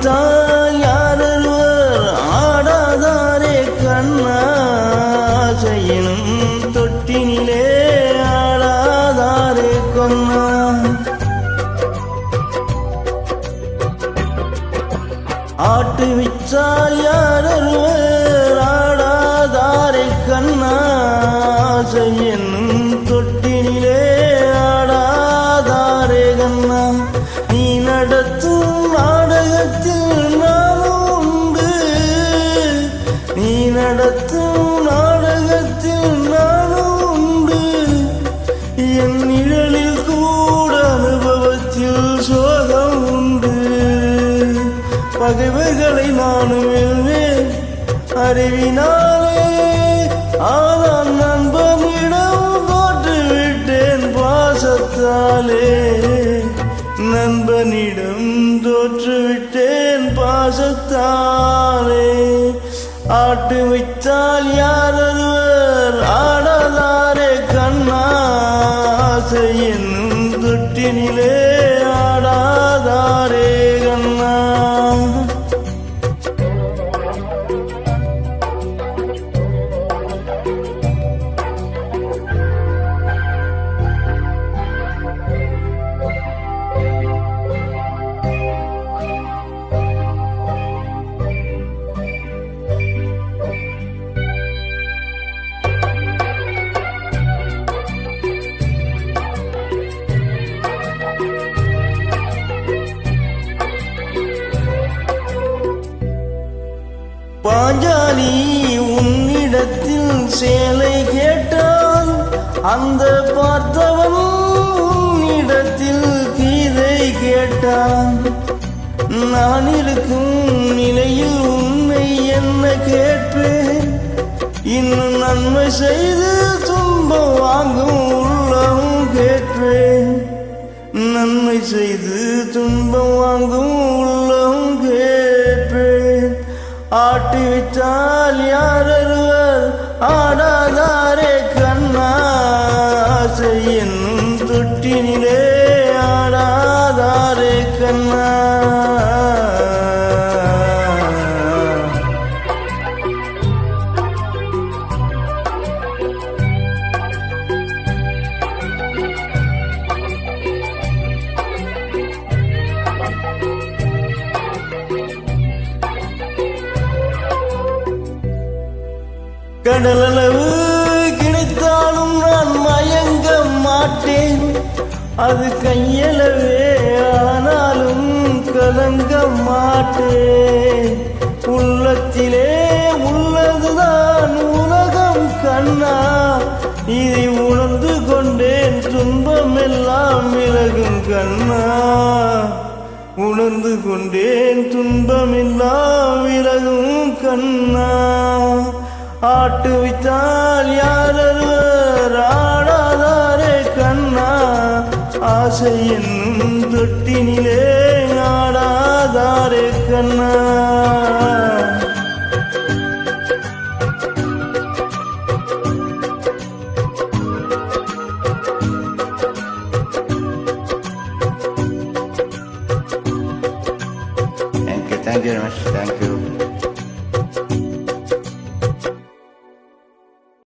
வைத்தால் யாரொருவர் ஆடாதாரே கண்ணா செய்யணும் தொட்டினிலே ஆடாதாரே கொன்னா ஆட்டு விச்சால் யாரொருவர் ஆடாதாரே கண்ணா செய்யணும் தொட்டினிலே ஆடாதாரே கண்ணா நீ நடத்தும் நாடகத்தில் நானும் உண்டு நீ நடத்தும் நாடகத்தில் நானும் உண்டு என் நிழலில் கூட அனுபவத்தில் சோகம் உண்டு பகைவர்களை நானும் வெல்வேன் அறிவினாலே ஆனால் நண்பனிடம் தோற்றுவிட்டேன் பாசத்தாலே நண்பனிடம் தோற்றுவிட்டேன் பாசத்தாலே ஆட்டு வைத்தால் யாரொருவர் ஆடாதாரே கண்ணா என்னும் தொட்டினிலே ஆடாதாரே கண்ணா பாஞ்சாலி உன்னிடத்தில் சேலை கேட்டான் அந்த பார்த்தவன் உன்னிடத்தில் கீதை கேட்டான் நான் இருக்கும் நிலையில் உன்னை என்ன கேட்பேன் இன்னும் நன்மை செய்து துன்பம் வாங்கும் உள்ளம் கேட்பேன் நன்மை செய்து துன்பம் வாங்கும் உள்ளம் கேட்பேன் ஆட்டி விட்டால் யாரொருவர் ஆடாதாரே கண்ணா என்னும் தொட்டினிலே ஆடாதாரே கண்ணா கடலளவு கிடைத்தாலும் நான் மயங்க மாட்டேன் அது கையளவே ஆனாலும் கலங்க மாட்டேன் உள்ளத்திலே உள்ளதுதான் உலகம் கண்ணா இதை உணர்ந்து கொண்டேன் துன்பம் எல்லாம் விலகும் கண்ணா உணர்ந்து கொண்டேன் துன்பம் எல்லாம் விலகும் கண்ணா ஆட்டு வைத்தால் யாரொருவர் ஆடாதாரே கண்ணா ஆசை என்னும் தொட்டினிலே ஆடாதாரே கண்ணா Thank you very much. Thank you.